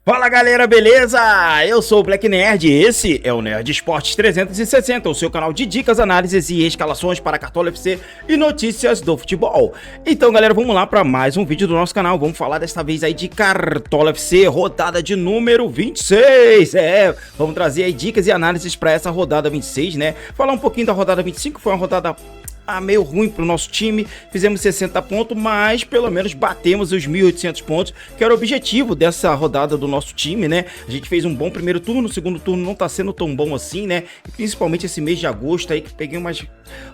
Fala galera, beleza? Eu sou o Black Nerd e esse é o Nerd Esportes 360, o seu canal de dicas, análises e escalações para Cartola FC e notícias do futebol. Então galera, vamos lá para mais um vídeo do nosso canal. Vamos falar desta vez aí de Cartola FC, rodada de número 26. Vamos trazer aí dicas e análises para essa rodada 26, né? Falar um pouquinho da rodada 25, foi uma rodada meio ruim pro nosso time, fizemos 60 pontos, mas pelo menos batemos os 1.800 pontos, que era o objetivo dessa rodada do nosso time, né? A gente fez um bom primeiro turno, o segundo turno não tá sendo tão bom assim, né? E principalmente esse mês de agosto aí, que peguei umas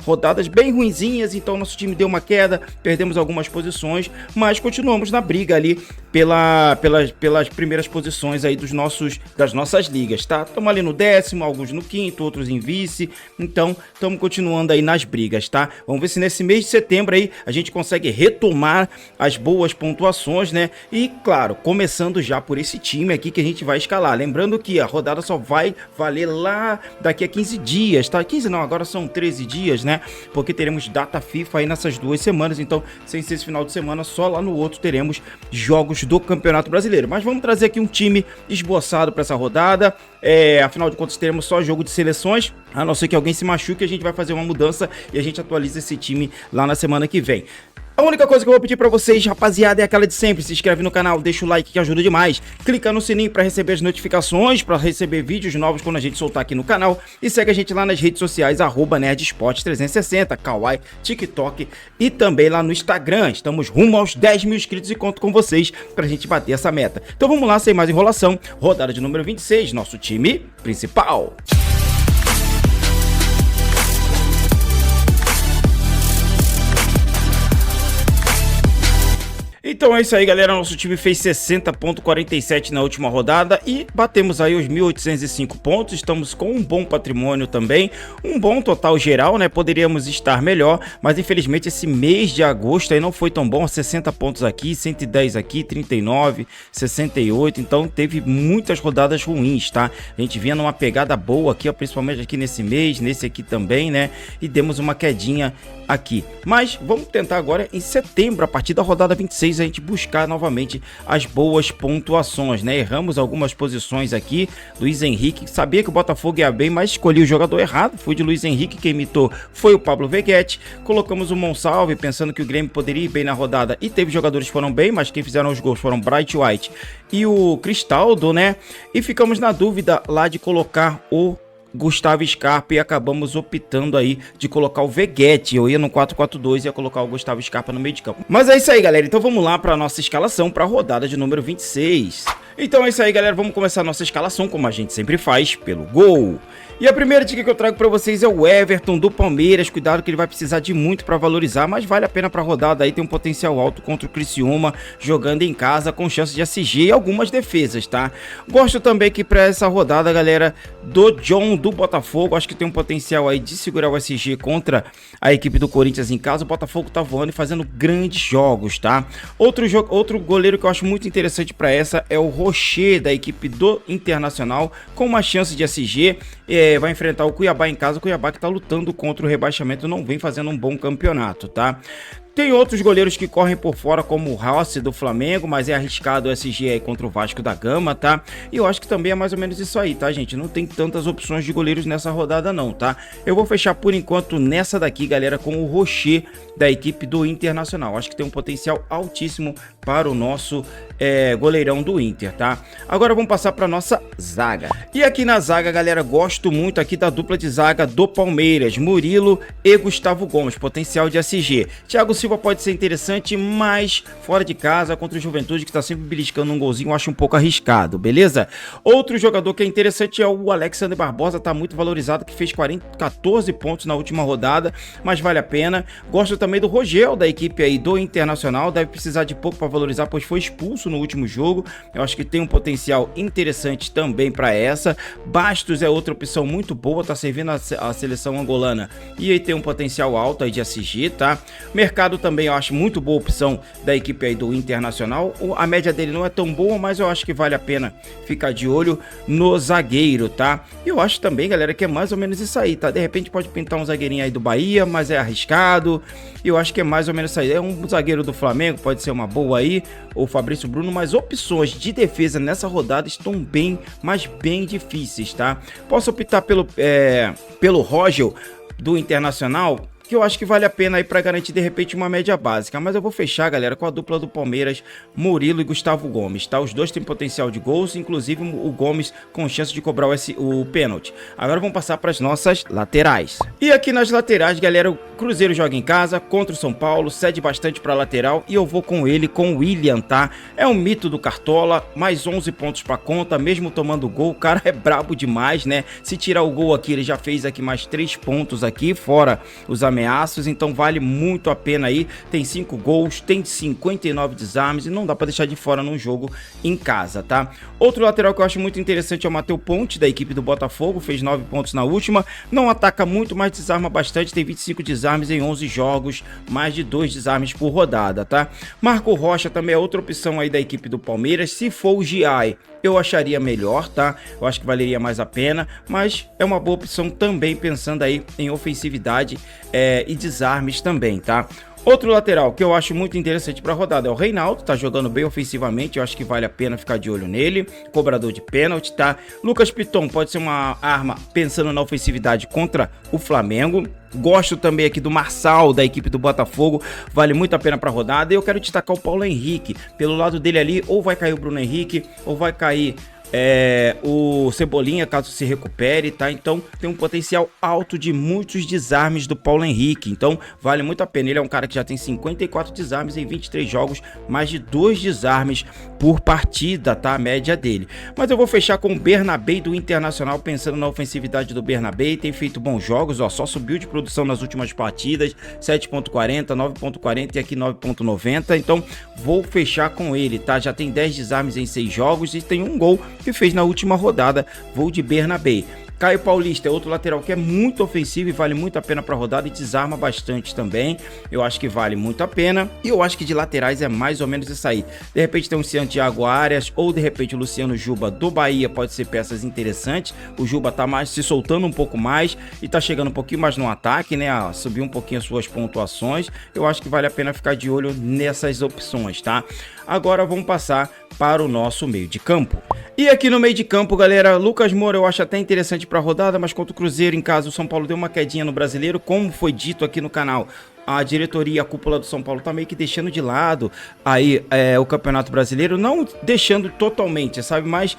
rodadas bem ruinzinhas, então nosso time deu uma queda, perdemos algumas posições, mas continuamos na briga ali pelas primeiras posições aí das nossas ligas, tá? Estamos ali no 10º, alguns no 5º, outros em vice, então estamos continuando aí nas brigas, tá? Vamos ver se nesse mês de setembro aí a gente consegue retomar as boas pontuações, né? E claro, começando já por esse time aqui que a gente vai escalar. Lembrando que a rodada só vai valer lá daqui a 15 dias, tá? 15 não, agora são 13 dias, né? Porque teremos data FIFA aí nessas 2 semanas, então sem ser esse final de semana, só lá no outro teremos jogos do Campeonato Brasileiro. Mas vamos trazer aqui um time esboçado para essa rodada. Afinal de contas teremos só jogo de seleções, a não ser que alguém se machuque, a gente vai fazer uma mudança e a gente atualiza esse time lá na semana que vem. A única coisa que eu vou pedir pra vocês, rapaziada, é aquela de sempre. Se inscreve no canal, deixa o like que ajuda demais. Clica no sininho pra receber as notificações, pra receber vídeos novos quando a gente soltar aqui no canal. E segue a gente lá nas redes sociais, @NerdSports360, Kawaii, TikTok e também lá no Instagram. Estamos rumo aos 10 mil inscritos e conto com vocês pra gente bater essa meta. Então vamos lá, sem mais enrolação. Rodada de número 26, nosso time principal. Então é isso aí, galera, nosso time fez 60,47 na última rodada e batemos aí os 1.805 pontos, estamos com um bom patrimônio também, um bom total geral, né? Poderíamos estar melhor, mas infelizmente esse mês de agosto aí não foi tão bom, 60 pontos aqui, 110 aqui, 39, 68, então teve muitas rodadas ruins, tá? A gente vinha numa pegada boa aqui, ó, principalmente aqui nesse mês, nesse aqui também, né? E demos uma quedinha aqui, mas vamos tentar agora em setembro, a partir da rodada 26, a gente buscar novamente as boas pontuações, né? Erramos algumas posições aqui. Luiz Henrique, sabia que o Botafogo ia bem, mas escolhi o jogador errado, fui de Luiz Henrique, quem imitou foi o Pablo Veguete. Colocamos o Monsalve, pensando que o Grêmio poderia ir bem na rodada, e teve jogadores que foram bem, mas quem fizeram os gols foram Bright White e o Cristaldo, né? E ficamos na dúvida lá de colocar o Gustavo Scarpa e acabamos optando aí de colocar o Veguete. Eu ia no 4-4-2 e ia colocar o Gustavo Scarpa no meio de campo. Mas é isso aí, galera, então vamos lá para a nossa escalação para a rodada de número 26. Então é isso aí, galera, vamos começar a nossa escalação como a gente sempre faz, pelo gol. E a primeira dica que eu trago para vocês é o Everton do Palmeiras. Cuidado que ele vai precisar de muito para valorizar, mas vale a pena para a rodada aí, tem um potencial alto contra o Criciúma, jogando em casa com chance de SG e algumas defesas, tá? Gosto também que para essa rodada, galera, do John do Botafogo, acho que tem um potencial aí de segurar o SG contra a equipe do Corinthians em casa. O Botafogo tá voando e fazendo grandes jogos, tá? Outro goleiro que eu acho muito interessante para essa é o Rocher da equipe do Internacional, com uma chance de SG. Vai enfrentar o Cuiabá em casa, o Cuiabá que tá lutando contra o rebaixamento, não vem fazendo um bom campeonato, tá? Tem outros goleiros que correm por fora, como o Rossi do Flamengo, mas é arriscado o SG aí contra o Vasco da Gama, tá? E eu acho que também é mais ou menos isso aí, tá, gente? Não tem tantas opções de goleiros nessa rodada não, tá? Eu vou fechar por enquanto nessa daqui, galera, com o Rocher da equipe do Internacional. Acho que tem um potencial altíssimo para o nosso goleirão do Inter, tá? Agora vamos passar para nossa zaga. E aqui na zaga, galera, gosto muito aqui da dupla de zaga do Palmeiras, Murilo e Gustavo Gomes, potencial de SG. Thiago Silva pode ser interessante, mas fora de casa, contra o Juventude, que tá sempre beliscando um golzinho, eu acho um pouco arriscado, beleza? Outro jogador que é interessante é o Alexander Barbosa, tá muito valorizado, que fez 14 pontos na última rodada, mas vale a pena. Gosto também do Rogel, da equipe aí do Internacional, deve precisar de pouco para valorizar, pois foi expulso no último jogo, eu acho que tem um potencial interessante também para essa. Bastos é outra opção muito boa, tá servindo a seleção angolana, e aí tem um potencial alto aí de SG, tá? Mercado Arriscado também eu acho muito boa opção da equipe aí do Internacional. A média dele não é tão boa, mas eu acho que vale a pena ficar de olho no zagueiro, tá? E eu acho também, galera, que é mais ou menos isso aí, tá? De repente pode pintar um zagueirinho aí do Bahia, mas é arriscado. Eu acho que é mais ou menos isso aí. É um zagueiro do Flamengo, pode ser uma boa aí, ou Fabrício Bruno, mas opções de defesa nessa rodada estão bem, mas bem difíceis, tá? Posso optar pelo Rogel do Internacional, que eu acho que vale a pena aí para garantir de repente uma média básica, mas eu vou fechar, galera, com a dupla do Palmeiras, Murilo e Gustavo Gomes, tá? Os dois têm potencial de gols, inclusive o Gomes com chance de cobrar o pênalti. Agora vamos passar para as nossas laterais. E aqui nas laterais, galera, o Cruzeiro joga em casa contra o São Paulo, cede bastante para lateral e eu vou com ele, com o William, tá? É um mito do Cartola, mais 11 pontos para conta, mesmo tomando gol, o cara é brabo demais, né? Se tirar o gol aqui, ele já fez aqui mais 3 pontos aqui, fora os ameaços, então vale muito a pena aí. Tem 5 gols, tem 59 desarmes e não dá para deixar de fora num jogo em casa, tá? Outro lateral que eu acho muito interessante é o Matheus Ponte, da equipe do Botafogo, fez 9 pontos na última, não ataca muito, mas desarma bastante, tem 25 desarmes em 11 jogos, mais de 2 desarmes por rodada, tá? Marco Rocha também é outra opção aí da equipe do Palmeiras, se for o Giai, eu acharia melhor, tá? Eu acho que valeria mais a pena, mas é uma boa opção também, pensando aí em ofensividade e desarmes também, tá? Outro lateral que eu acho muito interessante para a rodada é o Reinaldo, tá jogando bem ofensivamente, eu acho que vale a pena ficar de olho nele, cobrador de pênalti, tá? Lucas Piton pode ser uma arma pensando na ofensividade contra o Flamengo. Gosto também aqui do Marçal, da equipe do Botafogo, vale muito a pena para a rodada. E eu quero destacar o Paulo Henrique, pelo lado dele ali, ou vai cair o Bruno Henrique, ou vai cair o Cebolinha, caso se recupere, tá? Então tem um potencial alto de muitos desarmes do Paulo Henrique, então vale muito a pena. Ele é um cara que já tem 54 desarmes em 23 jogos, mais de 2 desarmes por partida, tá? A média dele. Mas eu vou fechar com o Bernabé do Internacional, pensando na ofensividade do Bernabé, tem feito bons jogos, ó, só subiu de produção nas últimas partidas, 7.40, 9.40 e aqui 9.90, então vou fechar com ele, tá? Já tem 10 desarmes em 6 jogos e tem um gol que fez na última rodada, vou de Bernabé. Caio Paulista é outro lateral que é muito ofensivo e vale muito a pena para a rodada e desarma bastante também. Eu acho que vale muito a pena. E eu acho que de laterais é mais ou menos isso aí. De repente tem um Santiago Arias ou de repente o Luciano Juba do Bahia, pode ser peças interessantes. O Juba tá mais se soltando um pouco mais e tá chegando um pouquinho mais no ataque, né? Subir um pouquinho as suas pontuações. Eu acho que vale a pena ficar de olho nessas opções, tá? Agora vamos passar para o nosso meio de campo. E aqui no meio de campo, galera, Lucas Moura eu acho até interessante para a rodada, mas contra o Cruzeiro em casa, o São Paulo deu uma quedinha no Brasileiro, como foi dito aqui no canal. A diretoria e a cúpula do São Paulo tá meio que deixando de lado aí o Campeonato Brasileiro, não deixando totalmente, sabe, mas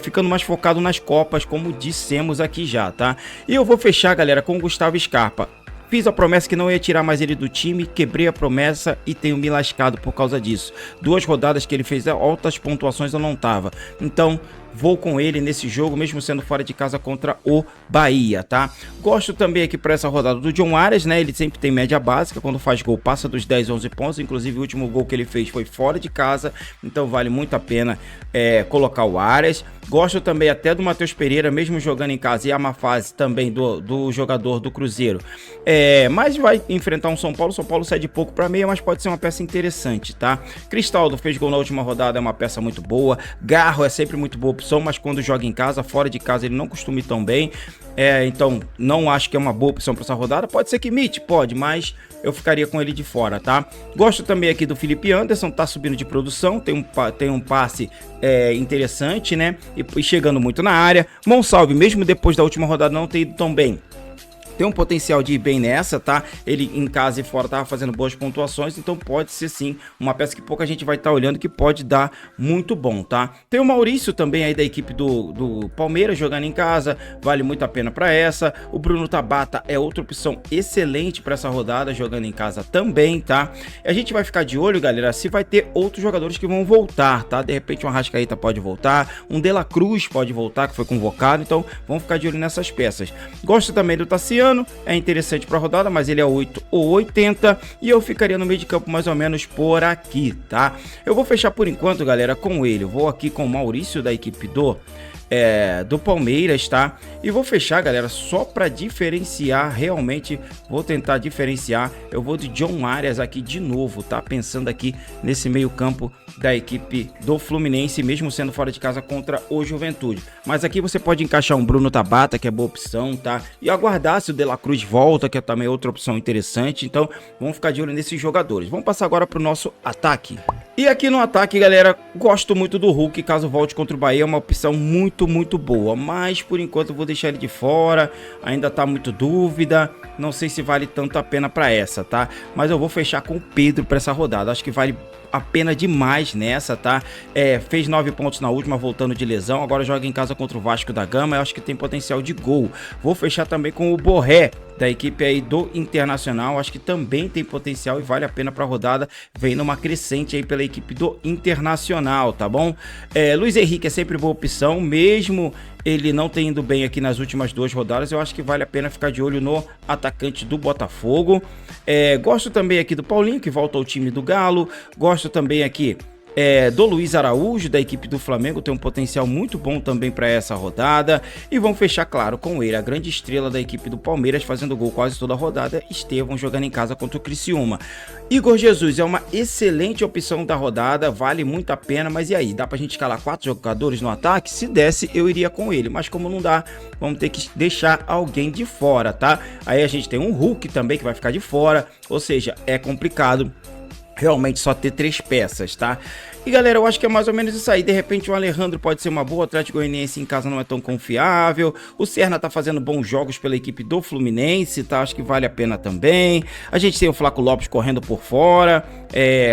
ficando mais focado nas Copas, como dissemos aqui já, tá? E eu vou fechar, galera, com o Gustavo Scarpa. Fiz a promessa que não ia tirar mais ele do time, quebrei a promessa e tenho me lascado por causa disso. 2 rodadas que ele fez altas pontuações, eu não tava. Então, vou com ele nesse jogo, mesmo sendo fora de casa contra o Bahia, tá? Gosto também aqui para essa rodada do John Arias, né? Ele sempre tem média básica, quando faz gol passa dos 10, 11 pontos. Inclusive o último gol que ele fez foi fora de casa, então vale muito a pena colocar o Arias. Gosto também até do Matheus Pereira, mesmo jogando em casa, e a má fase também do jogador do Cruzeiro. Mas vai enfrentar um São Paulo. São Paulo cede pouco para meia, mas pode ser uma peça interessante, tá? Cristaldo fez gol na última rodada, é uma peça muito boa. Garro é sempre muito boa opção, mas quando joga em casa, fora de casa, ele não costuma ir tão bem. Então não acho que é uma boa opção para essa rodada. Pode ser que imite, pode, mas eu ficaria com ele de fora, tá? Gosto também aqui do Felipe Anderson, tá subindo de produção, tem um passe interessante, né? E chegando muito na área. Monsalve, mesmo depois da última rodada não ter ido tão bem, tem um potencial de ir bem nessa, tá? Ele em casa e fora tava fazendo boas pontuações, então pode ser sim uma peça que pouca gente vai estar olhando, que pode dar muito bom, tá? Tem o Maurício também aí da equipe do Palmeiras jogando em casa, vale muito a pena para essa. O Bruno Tabata é outra opção excelente para essa rodada, jogando em casa também, tá? A gente vai ficar de olho, galera, se vai ter outros jogadores que vão voltar, tá? De repente um Arrascaeta pode voltar, um De La Cruz pode voltar, que foi convocado, então vamos ficar de olho nessas peças. Gosto também do Tassiano, é interessante para a rodada, mas ele é 8 ou 80 e eu ficaria no meio de campo mais ou menos por aqui, tá? Eu vou fechar por enquanto, galera, com ele. Eu vou aqui com o Maurício da equipe do do Palmeiras, tá? E vou fechar, galera, só para diferenciar, realmente vou tentar diferenciar. Eu vou de John Arias aqui de novo, tá? Pensando aqui nesse meio campo da equipe do Fluminense, mesmo sendo fora de casa contra o Juventude. Mas aqui você pode encaixar um Bruno Tabata, que é boa opção, tá? E aguardar se o De La Cruz volta, que é também outra opção interessante. Então, vamos ficar de olho nesses jogadores. Vamos passar agora para o nosso ataque. E aqui no ataque, galera, gosto muito do Hulk, caso volte contra o Bahia, é uma opção muito boa. Mas, por enquanto, eu vou deixar ele de fora, ainda tá muito dúvida, não sei se vale tanto a pena para essa, tá? Mas eu vou fechar com o Pedro para essa rodada, acho que vale a pena demais nessa, tá? Fez 9 pontos na última, voltando de lesão, agora joga em casa contra o Vasco da Gama, eu acho que tem potencial de gol. Vou fechar também com o Borré, da equipe aí do Internacional, acho que também tem potencial e vale a pena para a rodada, vem numa crescente aí pela equipe do Internacional, tá bom? Luiz Henrique é sempre boa opção, mesmo ele não tem ido bem aqui nas últimas 2 rodadas, eu acho que vale a pena ficar de olho no atacante do Botafogo. Gosto também aqui do Paulinho, que volta ao time do Galo, gosto também aqui do Luiz Araújo, da equipe do Flamengo, tem um potencial muito bom também para essa rodada. E vamos fechar, claro, com ele, a grande estrela da equipe do Palmeiras, fazendo gol quase toda a rodada, Estevão, jogando em casa contra o Criciúma. Igor Jesus é uma excelente opção da rodada, vale muito a pena, mas e aí? Dá pra gente escalar 4 jogadores no ataque? Se desse, eu iria com ele, mas como não dá, vamos ter que deixar alguém de fora, tá? Aí a gente tem um Hulk também que vai ficar de fora, ou seja, é complicado realmente só ter 3 peças, tá? E galera, eu acho que é mais ou menos isso aí. De repente o Alejandro pode ser uma boa, o Atlético Goianiense em casa não é tão confiável. O Serna tá fazendo bons jogos pela equipe do Fluminense, tá? Acho que vale a pena também. A gente tem o Flaco Lopes correndo por fora,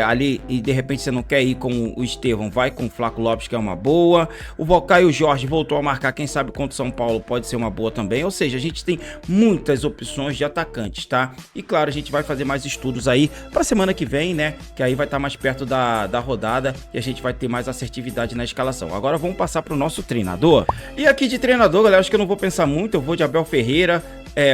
ali, e de repente você não quer ir com o Estevão, vai com o Flaco Lopes, que é uma boa. O Caio Jorge voltou a marcar, quem sabe contra o São Paulo pode ser uma boa também. Ou seja, a gente tem muitas opções de atacantes, tá? E claro, a gente vai fazer mais estudos aí pra semana que vem, né? Que aí vai estar mais perto da rodada e a gente vai ter mais assertividade na escalação. Agora vamos passar para o nosso treinador. E aqui de treinador, galera, acho que eu não vou pensar muito, eu vou de Abel Ferreira.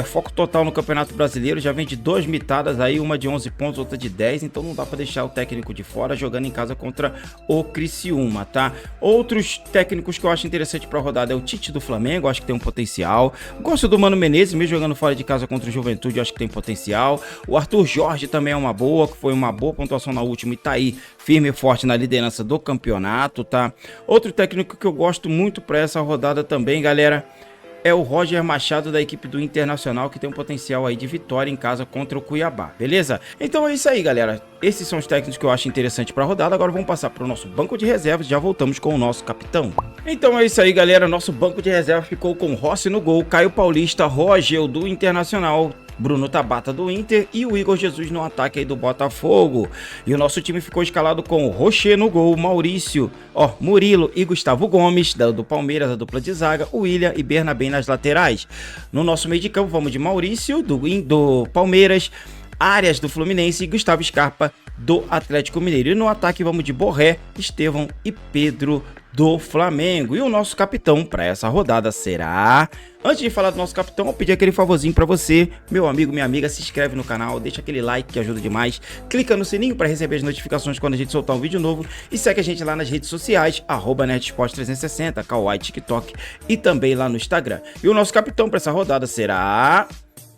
Foco total no Campeonato Brasileiro, já vem de 2 mitadas aí, uma de 11 pontos, outra de 10, então não dá para deixar o técnico de fora, jogando em casa contra o Criciúma, tá? Outros técnicos que eu acho interessante para a rodada é o Tite do Flamengo, acho que tem um potencial. Gosto do Mano Menezes, mesmo jogando fora de casa contra o Juventude, acho que tem potencial. O Arthur Jorge também é uma boa, que foi uma boa pontuação na última e tá aí firme e forte na liderança do campeonato, tá? Outro técnico que eu gosto muito para essa rodada também, galera, é o Roger Machado, da equipe do Internacional, que tem um potencial aí de vitória em casa contra o Cuiabá, beleza? Então é isso aí, galera. Esses são os técnicos que eu acho interessante para a rodada. Agora vamos passar para o nosso banco de reservas, já voltamos com o nosso capitão. Então é isso aí, galera. Nosso banco de reservas ficou com Rossi no gol, Caio Paulista, Rogel do Internacional, Bruno Tabata do Inter e o Igor Jesus no ataque aí do Botafogo. E o nosso time ficou escalado com Rocher no gol, Maurício, Murilo e Gustavo Gomes, do Palmeiras, a dupla de zaga, o William e Bernabé nas laterais. No nosso meio de campo vamos de Maurício do Palmeiras, Arias do Fluminense e Gustavo Scarpa do Atlético Mineiro. E no ataque vamos de Borré, Estevão e Pedro do Flamengo. E o nosso capitão para essa rodada será... Antes de falar do nosso capitão, eu pedi aquele favorzinho para você, meu amigo, minha amiga, se inscreve no canal, deixa aquele like que ajuda demais, clica no sininho para receber as notificações quando a gente soltar um vídeo novo e segue a gente lá nas redes sociais, @NerdSport360, Kawaii, TikTok e também lá no Instagram. E o nosso capitão para essa rodada será...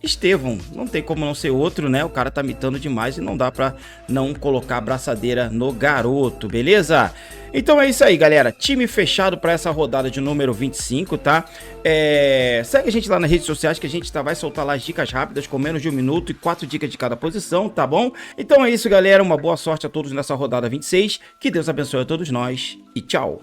Estevão, não tem como não ser outro, né? O cara tá mitando demais e não dá pra não colocar a braçadeira no garoto, beleza? Então é isso aí, galera. Time fechado para essa rodada de número 25, tá? Segue a gente lá nas redes sociais que a gente vai soltar lá as dicas rápidas com menos de 1 minuto e 4 dicas de cada posição, tá bom? Então é isso, galera. Uma boa sorte a todos nessa rodada 26. Que Deus abençoe a todos nós e tchau!